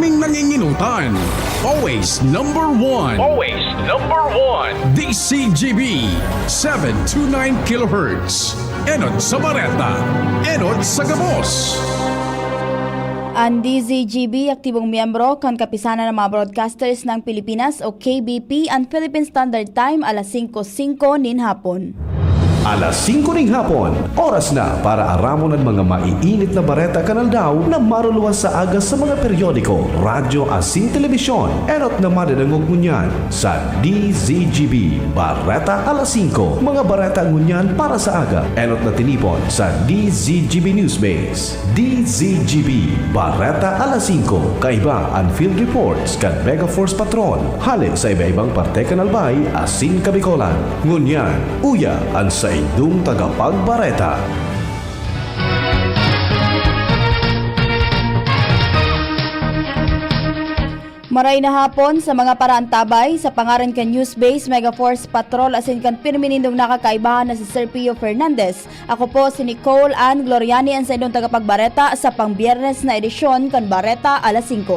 aming nanginginutan. Always number one. Always number one. DCGB 729 kHz. Enot sa Bareta. Enot sa Gabos. Ang DZGB, aktibong miyembro kan kapisanan ng mga broadcasters ng Pilipinas o KBP, ang Philippine Standard Time alas 5:05 nin hapon. Alas 5 ring hapon, oras na para aramon ang mga maiinit na bareta kanal daw na maruluwas sa aga sa mga periodiko, radyo asin telebisyon. Enot na madadangog ngunyan sa DZGB Bareta alas 5. Mga bareta ngunyan para sa aga. Enot na tinipon sa DZGB Newsbase. DZGB Bareta alas 5. Kaiba ang field reports kan Mega Force Patrol. Halik sa iba-ibang parte kanalbay asin kabikolan. Ngunyan, uya ang sa idong tagapagbareta. Maray na hapon sa mga paraantabay sa pangaran kan Newsbase Mega Force Patrol asin kan pirminindong nakakaibahan na si Sir Pio Fernandez. Ako po si Nicole Ann Gloriani ang sa idong tagapagbareta sa pangbiyernes na edisyon kan Bareta alas 5.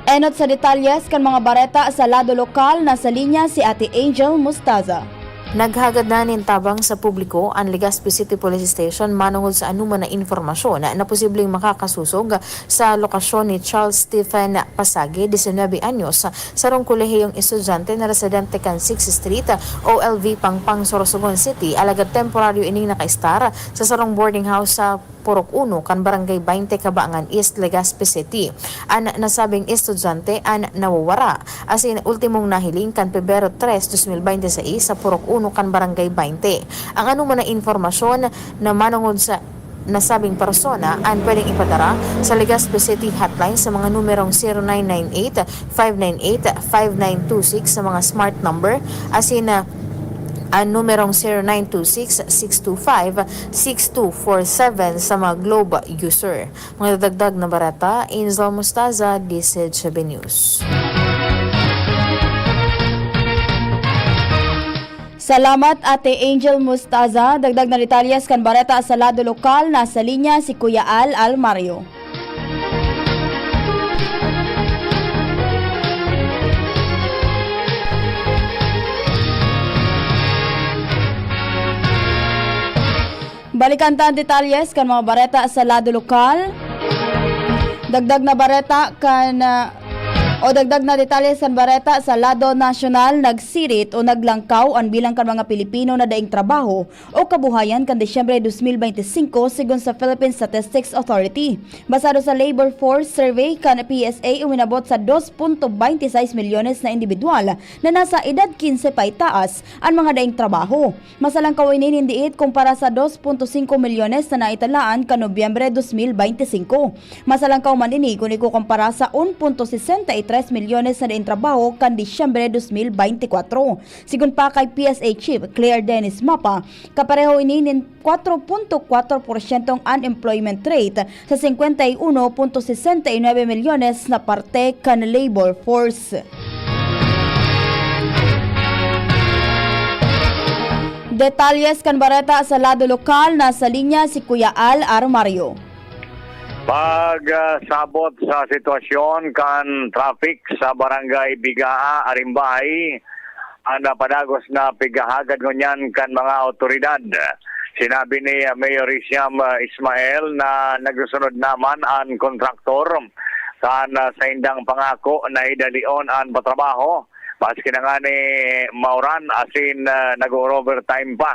Enot sa detalyes kan mga bareta sa lado lokal, nasa linya si Ate Angel Mustaza. Naghagad na nintabang sa publiko ang Legazpi City Police Station manungod sa anuman na informasyon na posibleng makakasusog sa lokasyon ni Charles Stephen Pasage, 19 anyos, sarong kolehiyong estudyante na residente kan 6th Street, OLV Pangpang, Sorsogon City, alagad temporaryo ining nakaistar sa sarong boarding house sa Purok 1 kan Barangay 20 Cabangan East, Legazpi City. Ang nasabing estudyante ang nawawara asin ultimong nahiling kan Pebrero 3, 2026 sa Purok 1 kan Barangay 20. Ang anuman na informasyon na manungod sa nasabing persona ang pwedeng ipadara sa Legazpi City hotline sa mga numerong 0998-598-5926 sa mga smart number asin ang numerong 0926-625-6247 sa mga Globe user. Mga dadagdag na barata, Angel Mustaza, DZGB News. Salamat Ate Angel Mustaza. Dagdag na detalyes kan bareta sa lado lokal, nasa linya si Kuya Al Almario. Balikan ta ang detalyes kan mga bareta sa lado lokal. Dagdag na bareta kan dagdag na detalye sa bareta sa lado nasyonal, nagsirit o naglangkaw ang bilang kan mga Pilipino na daing trabaho o kabuhayan kan Disyembre 2025 sigon sa Philippine Statistics Authority. Basado sa Labor Force Survey kan PSA, uminabot sa 2.26 milyones na individual na nasa edad 15 pa itaas ang mga daing trabaho. Masalangkaw ini indiit kumpara sa 2.5 milyones na naitalaan kan Nobyembre 2025. Masalangkaw man ini kung ikukumpara sa 1.63 milyones na daing trabaho kan Disyembre 2024. Sigun pa kay PSA Chief Claire Dennis Mapa, kapareho ini nin 4.4% ang unemployment rate sa 51.69 milyones na parte kan labor force. Detalyes kan bareta sa lado lokal, nasa linya si Kuya Al Armario. Pagsabot sa sitwasyon kan traffic sa Barangay Bigaa, Arimbay, ang napadagos na pigahagad ngunyan kan mga otoridad. Sinabi ni Mayor Isyam Ismael na nagsunod naman ang kontraktor kan sa indang pangako na idalion ang patrabaho. Paski na nga ni Mauran asin nag-overtime pa.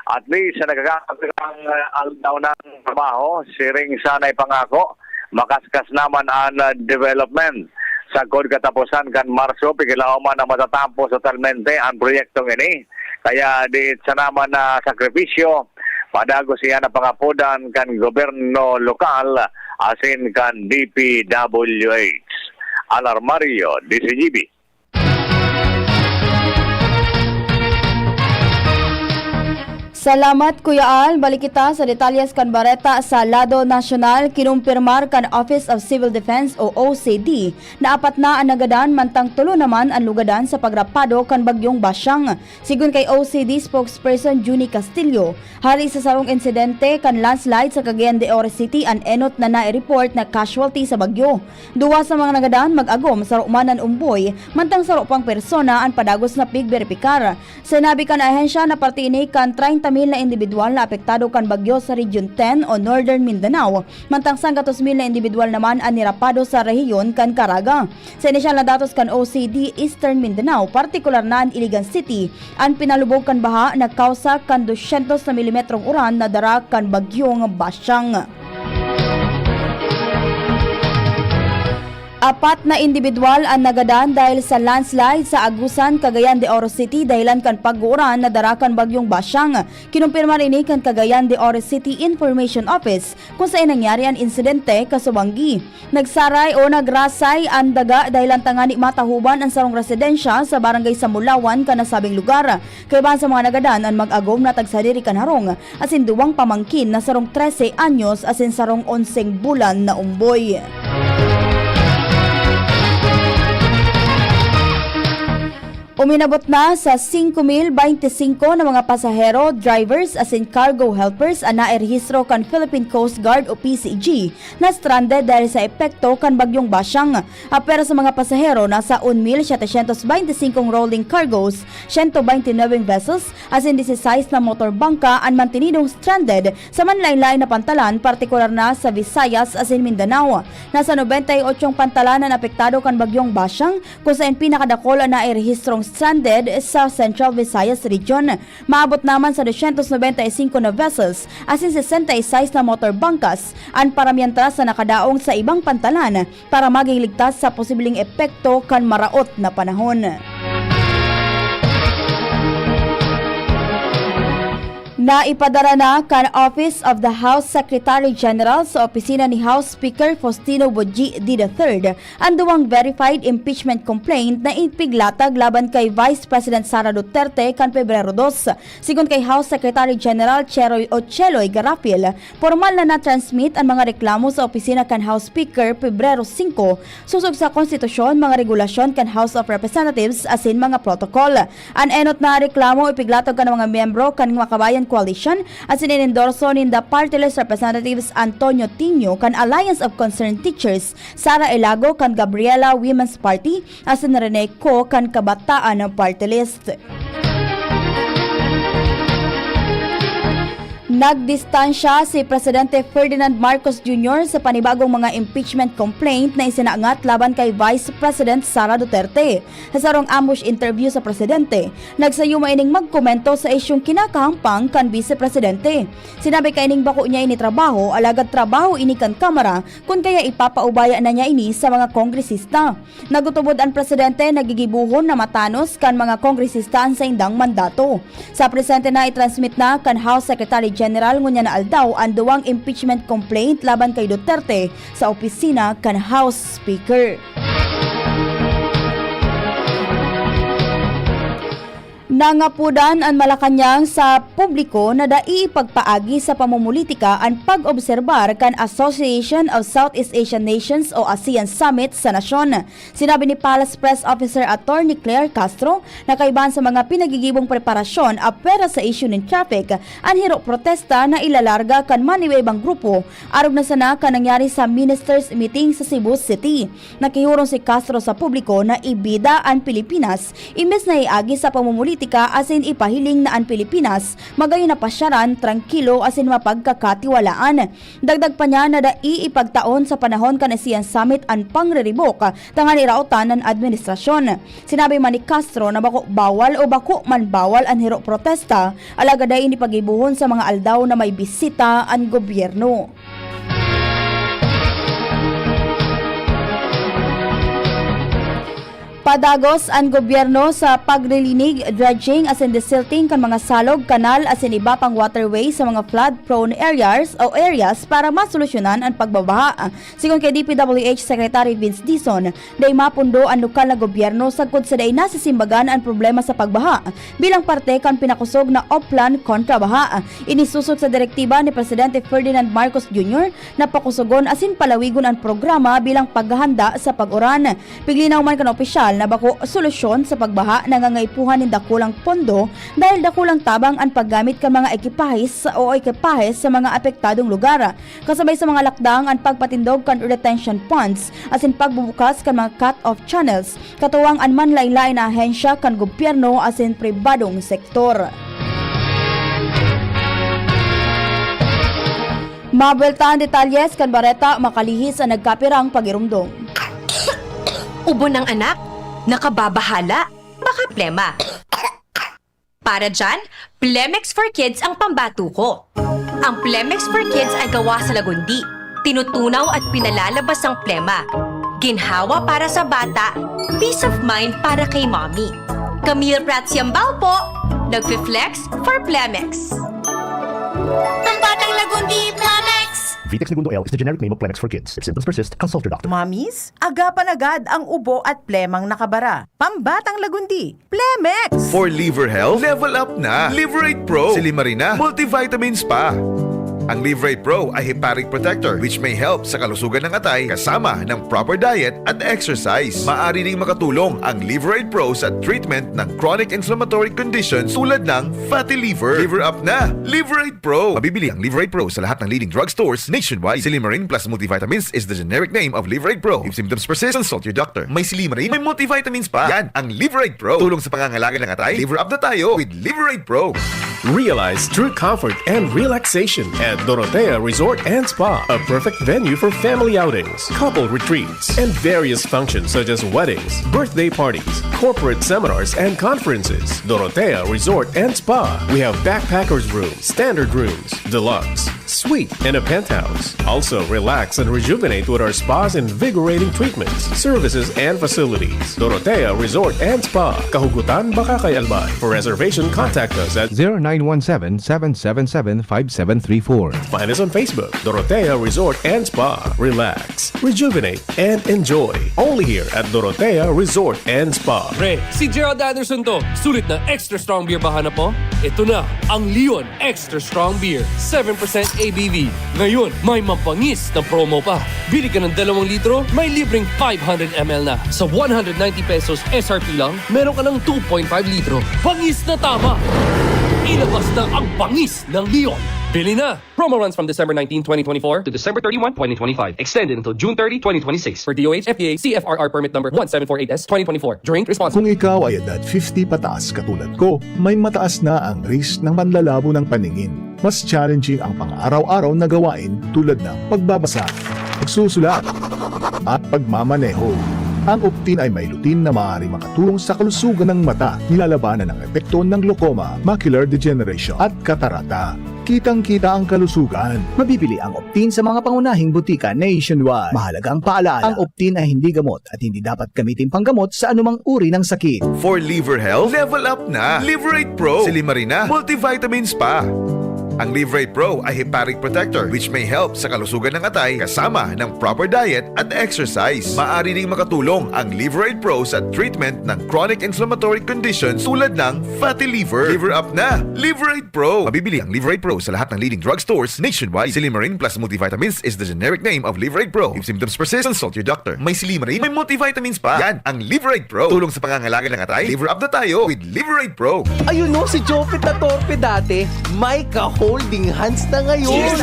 At least sa nagkakapirang aldaw ng trabaho, siring sana'y pangako, makaskas naman ang development. Sa kod katapusan kan Marso, pigilauman na matatapos totalmente ang proyektong ini. Kaya di sa naman na sakripisyo, padago siya na pangapudan kan gobyerno lokal, asin kan DPWH. Alarmario, DCGB. Salamat Kuya Al, balik kita sa detalyes kan bareta sa Lado Nasyonal. Kinumpirmar kan Office of Civil Defense o OCD na apat na ang nagadan mantang tulo naman ang lugadan sa pagrapado kan bagyong Basyang. Sigun kay OCD spokesperson Juni Castillo, hari sa sarong insidente kan landslide sa Cagayan de Oro City an enot na na-report na casualty sa bagyo. Duwa sa mga nagadan mag-agom sa Rumanan Umboy, mantang sa pang persona ang padagos na pigberipikar. Sinabi kan ahensya na partini kan 30,000 na individual na apektado kan bagyo sa Region 10 o Northern Mindanao, mantang 100,000 na individual naman ang nirapado sa rehiyon kan Caraga. Sa inisyal na datos kan OCD Eastern Mindanao, partikular na ang Iligan City, ang pinalubog kan baha na kausa kan 200 na milimetrong uran na dara kan bagyong Basyang. Apat na individual ang nagadan dahil sa landslide sa Agusan, Cagayan de Oro City dahilan kan pag-uuran na darakan bagyong Basyang. Kinumpirma rin kan Cagayan de Oro City Information Office kung saan nangyari ang insidente kasubanggi. Nagsaray o nagrasay ang daga dahilan tangani matahuban ang sarong residensya sa barangay Samulawan kanasabing lugar. Kaya sa mga nagadan ang mag-agom na tagsadiri kan harong asin duwang pamangkin na sarong 13 anyos asin sarong 11 bulan na umboy. Uminabot na sa 5,025 na mga pasahero, drivers as in cargo helpers ang nairehistro kan Philippine Coast Guard o PCG na stranded dahil sa epekto kan bagyong Basyang. Pero sa mga pasahero, nasa 1,725 rolling cargos, 129 vessels as in 16 na motor bangka ang mantinidong stranded sa manlain-lain na pantalan, partikular na sa Visayas as in Mindanao. Nasa 98 pantalan na apektado kan bagyong Basyang kung saan pinakadakol ang nairehistrong stranded sa Central Visayas Region. Maabot naman sa 295 na vessels as in 66 na motor bangkas ang paramiantas na nakadaong sa ibang pantalan para maging ligtas sa posibleng epekto kan maraot na panahon. Naipadara na kan Office of the House Secretary General sa opisina ni House Speaker Faustino Boji III ang duwang verified impeachment complaint na ipiglatag laban kay Vice President Sara Duterte kan Pebrero 2. Sigon kay House Secretary General Cheloy Garapil, formal na na-transmit ang mga reklamo sa opisina kan House Speaker Pebrero 5 susog sa konstitusyon, mga regulasyon kan House of Representatives asin mga protocol. Ang enot na reklamo ipiglatag kan mga miyembro kan Makabayan Coalition at sinendorso ni the party-list representatives Antonio Tino kan Alliance of Concerned Teachers, Sara Elago kan Gabriela Women's Party at Rene Co kan Kabataan Party List. Nagdistansya si Presidente Ferdinand Marcos Jr. sa panibagong mga impeachment complaint na isinaangat laban kay Vice President Sara Duterte. Sa sarong ambush interview sa Presidente, nagsayo maining magkomento sa isyong kinakahampang kan Vice Presidente. Sinabi kay ining bako niya ini trabaho, alagad trabaho ini kan Kamara, kun kaya ipapaubaya na niya ini sa mga kongresista. Nagutubod ang Presidente nagigibuhon na matanos kan mga kongresista sa indang mandato. Sa Presidente na itransmit na kan House Secretary General ngunya na aldaw ang duwang impeachment complaint laban kay Duterte sa opisina kan House Speaker. Nangapudan ang Malacañang sa publiko na dai pagpaagi sa pamumulitika ang pag-obserbar kan Association of Southeast Asian Nations o ASEAN Summit sa nasyon. Sinabi ni Palace Press Officer Attorney Claire Castro na kaibahan sa mga pinagigibong preparasyon apera sa issue ng traffic ang hiro protesta na ilalarga kan maniwebang grupo arog na sana kan nangyari sa Ministers Meeting sa Cebu City. Nakihurong si Castro sa publiko na ibida ang Pilipinas imbes na iagi sa pamumulitika asin ipahiling na ang Pilipinas magayon na pasyaran, trangkilo asin mapagkakatiwalaan. Dagdag pa niya na dai ipagtaon sa panahon kan ASEAN Summit ang pangre-revoke tangan irautan ng administrasyon. Sinabi man ni Castro na bako bawal o bako man bawal ang hiro protesta, alaga dai ni pagibuhon sa mga aldaw na may bisita ang gobyerno. Napadagos ang gobyerno sa paglilinig, dredging asin desilting kan mga salog, kanal asin iba pang waterway sa mga flood-prone areas para masolusyonan ang pagbabaha. Sigon kay DPWH Secretary Vince Dizon, day mapundo ang lokal na gobyerno sagkod sa day nasisimbagan ang problema sa pagbaha bilang parte kan pinakusog na Oplan kontra baha. Inisusot sa direktiba ni Presidente Ferdinand Marcos Jr. na pakusugon asin palawigon ang programa bilang paghahanda sa pag-uran. Piglinaw man kan opisyal na bako solusyon sa pagbaha nangangaipuhan ng dakulang pondo dahil dakulang tabang ang paggamit ka mga ekipahis sa mga apektadong lugar. Kasabay sa mga lakdang ang pagpatindog kan retention ponds asin pagbubukas kan mga cut-off channels katuwang ang manlain-lain na ahensya kan gobyerno asin pribadong sektor. Mabelta ang detalyes kan bareta makalihis ang nagkapirang pagirumdong. Ubo ng anak, nakababahala, baka plema. Para dyan, Plemex for Kids ang pambato ko. Ang Plemex for Kids ay gawa sa lagundi. Tinutunaw at pinalalabas ang plema. Ginhawa para sa bata, peace of mind para kay mommy. Camille Prats Yambao po, nagfi-flex for Plemex. Pambatang lagundi, Plemex! Vitex Segundo L is the generic name of Plemex for kids. If symptoms persist, consult your doctor. Mommies, agapan agad ang ubo at plemang nakabara. Pambatang lagundi, Plemex! For liver health, level up na. Liverate Pro. Silimarina, multivitamins pa. Ang Liverate Pro ay hepatic protector which may help sa kalusugan ng atay kasama ng proper diet at exercise. Maaari ring makatulong ang Liverate Pro sa treatment ng chronic inflammatory conditions tulad ng fatty liver. Liver up na! Liverate Pro! Mabibili ang Liverate Pro sa lahat ng leading drugstores nationwide. Silimarin plus multivitamins is the generic name of Liverate Pro. If symptoms persist, consult your doctor. May Silimarin, may multivitamins pa. Yan ang Liverate Pro. Tulong sa pangangalaga ng atay. Liver up na tayo with Liverate Pro. Realize true comfort and relaxation at Dorotea Resort and Spa, a perfect venue for family outings, couple retreats, and various functions such as weddings, birthday parties, corporate seminars, and conferences. Dorotea Resort and Spa. We have backpackers rooms, standard rooms, deluxe, suite, and a penthouse. Also, relax and rejuvenate with our spas and invigorating treatments, services, and facilities. Dorotea Resort and Spa, Kahugutan, Bakakay, Albay. For reservation, contact us at 0917-777-5734. Find us on Facebook, Dorotea Resort and Spa. Relax, rejuvenate, and enjoy. Only here at Dorotea Resort and Spa. Pre, si Gerald Anderson to. Sulit na extra strong beer ba hanap mo? Ito na, ang Leon Extra Strong Beer. 7% ABV. Ngayon, may mampangis na promo pa. Bili ka ng 2 litro, may libreng 500 ml na. Sa 190 pesos SRP lang, meron ka ng 2.5 litro. Pangis na tama! Ilabas na ang pangis ng Leon. Bili na! Promo runs from December 19, 2024 to December 31, 2025. Extended until June 30, 2026. For DOH, FDA, CFRR permit number 1748S, 2024. Drink responsibly. Kung ikaw ay edad 50 pataas katulad ko, may mataas na ang risk ng panlalabo ng paningin. Mas challenging ang pang-araw-araw na gawain tulad ng pagbabasa, pagsusulat, at pagmamaneho. Ang Optin ay may lutin na maaari makatulong sa kalusugan ng mata, nilalabanan ng epekto ng glaucoma, macular degeneration at katarata. Kitang-kita ang kalusugan. Mabibili ang Optin sa mga pangunahing butika nationwide. Mahalaga ang paalala, ang Optin ay hindi gamot at hindi dapat gamitin panggamot sa anumang uri ng sakit. For liver health, level up na. Liverate Pro. Silimarina, multivitamins pa. Ang Liverate Pro ay hepatic protector which may help sa kalusugan ng atay kasama ng proper diet at exercise. Maaari ring makatulong ang Liverate Pro sa treatment ng chronic inflammatory conditions tulad ng fatty liver. Liver up na! Liverate Pro! Mabibili ang Liverate Pro sa lahat ng leading drugstores nationwide. Silimarin plus multivitamins is the generic name of Liverate Pro. If symptoms persist, consult your doctor. May Silimarin, may multivitamins pa. Yan ang Liverate Pro. Tulong sa pangangalaga ng atay. Liver up na tayo with Liverate Pro. Ayun no, si Jopit na torpe dati, may ka-holding hands na ngayon.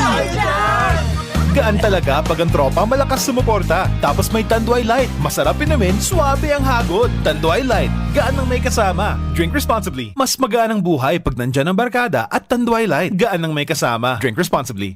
Gaan talaga pag ang tropa malakas sumuporta. Tapos may Tanduay Light. Masarap inumin, suabe ang hagod. Tanduay Light, gaan ang may kasama. Drink responsibly. Mas magaan ang buhay pag nandyan ang barkada at Tanduay Light, gaan ang may kasama. Drink responsibly.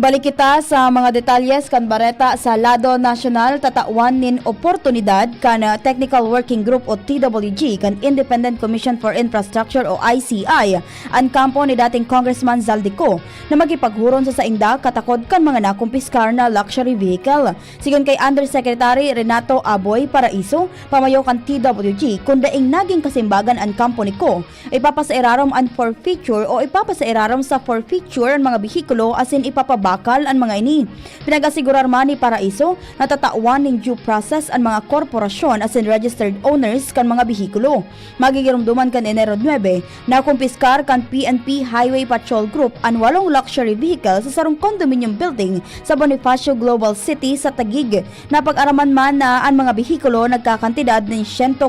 Balik kita sa mga detalyes kan bareta sa lado nasyonal tatawan nin oportunidad kan Technical Working Group o TWG kan Independent Commission for Infrastructure o ICI ang kampo ni dating Congressman Zaldico na magipaghuron sa saingda katakod kan mga nakumpiskar na luxury vehicle. Sigon kay Undersecretary Renato Aboy Paraiso, pamayo kan TWG kung daing naging kasimbagan ang kampo ni ko, ipapasairarom ang forfeiture o ipapasairarom sa forfeiture ang mga bihikulo asin ipapabakal ang mga ini. Pinag-asigurar man ni Paraiso na tatawan ng due process ang mga korporasyon as in registered owners kan mga bihikulo. Magigirumduman kan Enero 9 na kumpiskar kan PNP Highway Patrol Group ang 8 luxury vehicles sa sarong condominium building sa Bonifacio Global City sa Taguig. Napag-araman man na ang mga bihikulo nagkakantidad ng 145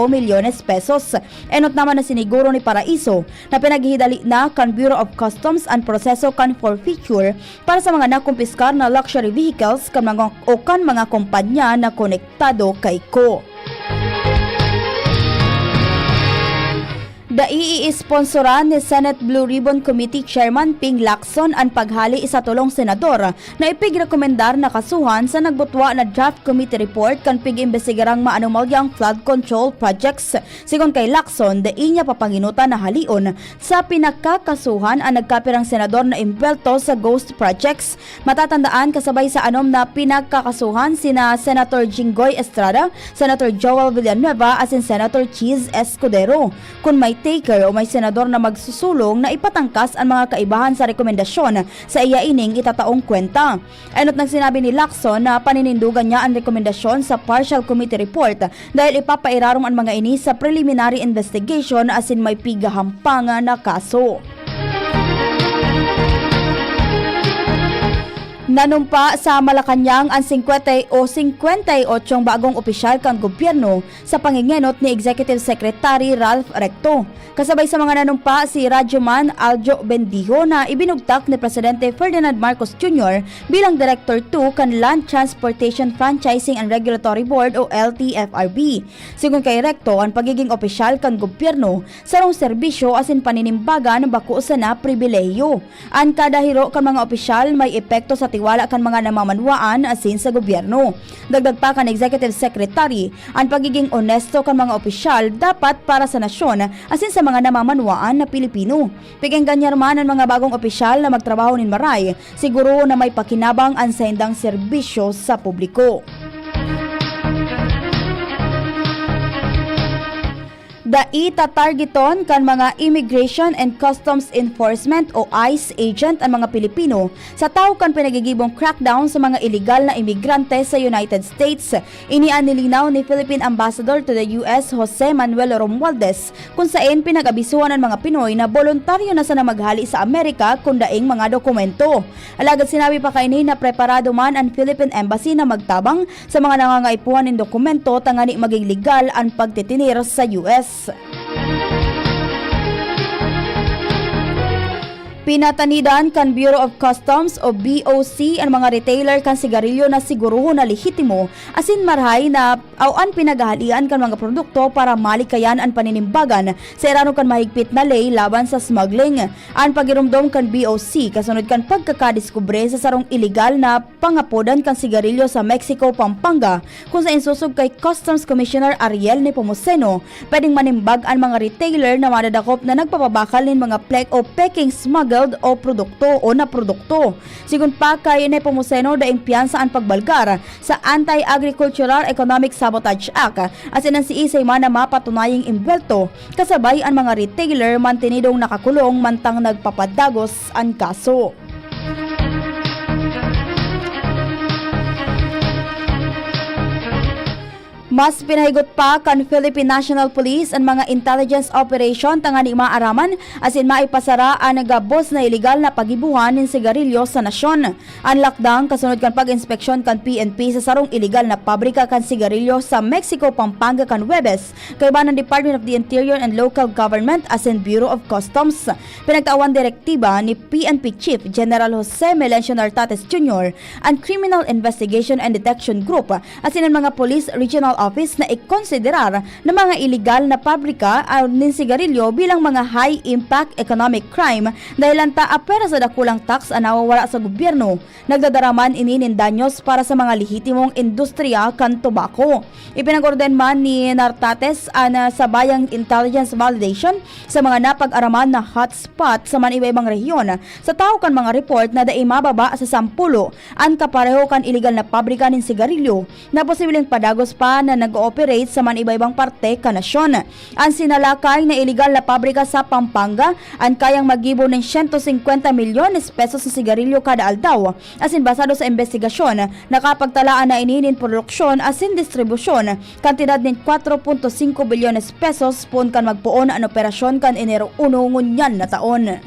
milyones pesos. Enot naman na siniguro ni Paraiso na pinaghihidali na kan Bureau of Customs ang proseso kan forfeiture para sa mga nakumpiskar na luxury vehicles kan mga kumpanya na konektado kay ko. Dai-i-sponsoran ni Senate Blue Ribbon Committee Chairman Ping Lacson ang paghali sa tulong senador na ipigrekomendar na kasuhan sa nagbutwa na draft committee report kan pig-imbestigarang maanumalyang flood control projects. Sigon kay Lacson, dai niya papanginutan na halion sa pinakakasuhan ang nagkapirang senador na imbelto sa ghost projects. Matatandaan kasabay sa anom na pinagkakasuhan sina Senator Jinggoy Estrada, Senator Joel Villanueva as in Senator Cheese Escudero. Kung may taker o may senador na magsusulong na ipatangkas ang mga kaibahan sa rekomendasyon sa iya ining itataong kwenta. Ano't nang sinabi ni Lacson na paninindugan niya ang rekomendasyon sa partial committee report dahil ipapairarong ang mga ini sa preliminary investigation as in may pigahampanga na kaso. Nanumpa sa Malacanang ang 50 o 58 bagong opisyal kang gobyerno sa pangingenot ni Executive Secretary Ralph Recto. Kasabay sa mga nanumpa si Radyoman Aljo Bendijo na ibinugtak ni Presidente Ferdinand Marcos Jr. bilang Director 2 kan Land Transportation Franchising and Regulatory Board o LTFRB. Sigon kay Recto, ang pagiging opisyal kang gobyerno sarong serbisyo asin paninimbaga ng bako sa na pribilehiyo. Ang kada hiro kan mga opisyal may epekto sa tiwala kan mga namamanwaan asin sa gobyerno. Dagdag pa kan Executive Secretary, ang pagiging honesto kan mga opisyal dapat para sa nasyon asin sa mga namamanwaan na Pilipino. Piginggan niya naman ang mga bagong opisyal na magtrabaho nin maray, siguro na may pakinabang ang saindang serbisyo sa publiko. Dai tatargeton kan mga Immigration and Customs Enforcement o ICE agent ang mga Pilipino sa tao kan pinagigibong crackdown sa mga illegal na imigrante sa United States. Inian nilinaw ni Philippine Ambassador to the US Jose Manuel Romualdez kung saan pinag-abisuhan ng mga Pinoy na voluntaryo na sana maghali sa Amerika kung daing mga dokumento. Alagad sinabi pa kaini na preparado man ang Philippine Embassy na magtabang sa mga nangangaipuhan ng dokumento tangani maging legal ang pagtitinir sa US. Pinatanidan kan Bureau of Customs o BOC ang mga retailer kan sigarilyo na siguruho na lehitimo asin marhay na awan pinaghahalian kan mga produkto para malikayan ang paninimbagan sa irano kan mahigpit na lay laban sa smuggling. Ang pagirumdom kan BOC kasunod kan pagkakadiskubre sa sarong illegal na pangapodan kan sigarilyo sa Mexico, Pampanga kung sa insusog kay Customs Commissioner Ariel Nepomuceno, pwedeng manimbag ang mga retailer na madadakop na nagpapabakal ng mga plek o peking smuggle o produkto o na produkto. Sigun pa kay Nepomuceno daing piyansa ang pagbalgar sa Anti-Agricultural Economic Sabotage Act as in ang si Isay man na mapatunaying imbelto kasabay ang mga retailer mantinidong nakakulong mantang nagpapadagos ang kaso. Mas pinahigot pa kan Philippine National Police ang mga intelligence operation tangani maaraman asin maipasara ang nagabos na illegal na pagibuhan ng sigarilyo sa nasyon. Ang lockdown kasunod kan pag-inspeksyon kan PNP sa sarong illegal na pabrika kan sigarilyo sa Mexico, Pampanga kan Huwebes kay ng Department of the Interior and Local Government asin Bureau of Customs. Pinagtawan direktiba ni PNP Chief General Jose Melencio Nartates Jr. ang Criminal Investigation and Detection Group asin ang mga Police Regional Office na ikonsiderar ng mga illegal na pabrika ng sigarilyo bilang mga high-impact economic crime dahil anta apera sa dakulang tax ang nawawala sa gobyerno. Nagdadaraman inin danyos para sa mga lehitimong industriya kan tobacco. Ipinag-orden man ni Nartates na sa bayang intelligence validation sa mga napag-araman na hotspot sa man iba-ibang rehiyon. Sa tao kan mga report na daing mababa sa 10 ang kapareho kan illegal na pabrika ng sigarilyo na posibleng padagos pa na nag-ooperate sa man iba-ibang parte ka nasyon. Ang sinalakay na illegal na pabrika sa Pampanga ang kayang magibo ng 150 milyones pesos sa sigarilyo kada aldaw. Asin basado sa investigasyon, nakapagtalaan na ininin produksyon asin distribusyon kantidad ng 4.5 bilyones pesos pun kan magpuon ang operasyon kan Enero 1 ngunyan na taon.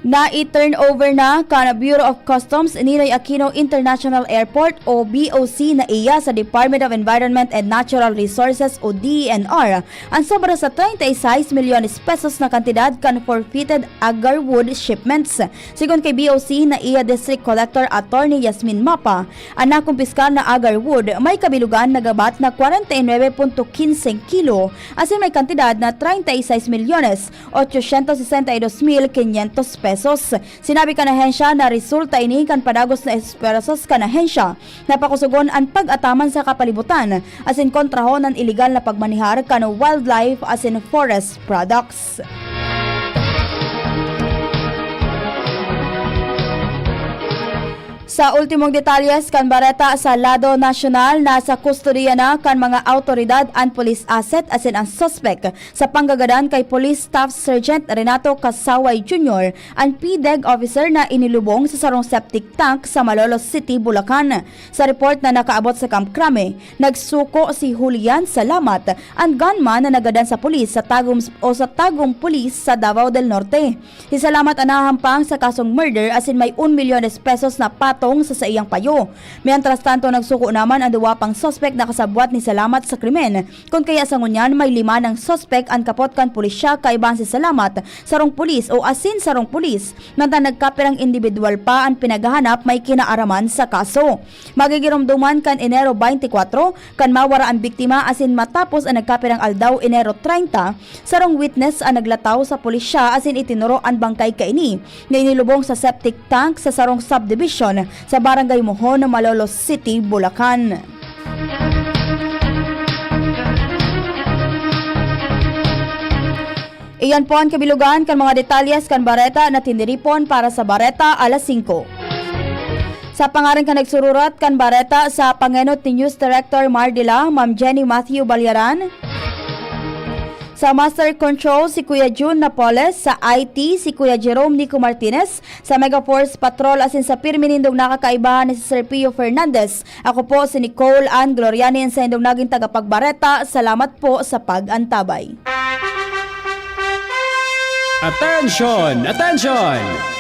Na-turnover na kan Bureau of Customs Ninoy Aquino International Airport o BOC na iya sa Department of Environment and Natural Resources o DENR ang sobra sa 36 milyones pesos na kantidad kan forfeited agarwood shipments. Sigon kay BOC na iya District Collector Attorney Yasmin Mapa, ang nakumpiskal na agarwood may kabilugan na gabat na 49.15 kilo asin may kantidad na 36 milyones 862,500 pesos. Sinabi kan ahensya na resulta ini kan padagos na esperasos kan ahensya na pakusugon ang pag-ataman sa kapalibutan asin kontrahon ang illegal na pagmanihar kan wildlife asin forest products. Sa ultimong detalyes kan bareta sa Lado Nacional, nasa kustodiya na kan mga autoridad ang police asset asin ang suspect sa panggagadan kay Police Staff Sergeant Renato Casaway Jr., ang PDEG officer na inilubong sa sarong septic tank sa Malolos City, Bulacan. Sa report na nakaabot sa Camp Crame, nagsuko si Julian Salamat, ang gunman na nagadan sa pulis sa tagong pulis sa Davao del Norte. Si Salamat anahampang sa kasong murder asin may 1 milyones pesos na patong sa iyang payo. Mientras tanto, nagsuko naman ang duwa pang suspect na kasabwat ni Salamat sa krimen. Kung kaya sa ngunyan, may 5 ng suspect ang kapot kan pulisya kaiban si Salamat sarong pulis o asin sarong pulis nang nagkapirang individual pa ang pinaghahanap may kinaaraman sa kaso. Magigirumduman kan Enero 24 kan mawara ang biktima asin matapos ang nagkapirang aldaw Enero 30 sarong witness ang naglataw sa pulisya asin itinuro ang bangkay kaini na inilubong sa septic tank sa sarong subdivision sa Barangay Mohon, Malolos City, Bulacan. Iyan po ang kabilugan kan mga detalyes kan bareta na tiniripon para sa bareta alas 5. Sa pangalan ka nagsururat kan bareta sa Pangenot ni News Director Mardila, Ma'am Jenny Matthew Balyaran. Sa Master Control, si Kuya June Napoles. Sa IT, si Kuya Jerome Nico Martinez. Sa Megaforce Patrol, asin sa Pirminindong nakakaibahan ni si Sir Pio Fernandez. Ako po si Nicole Ann Glorianin sa indong naging tagapagbareta. Salamat po sa pag-antabay. Attention! Attention!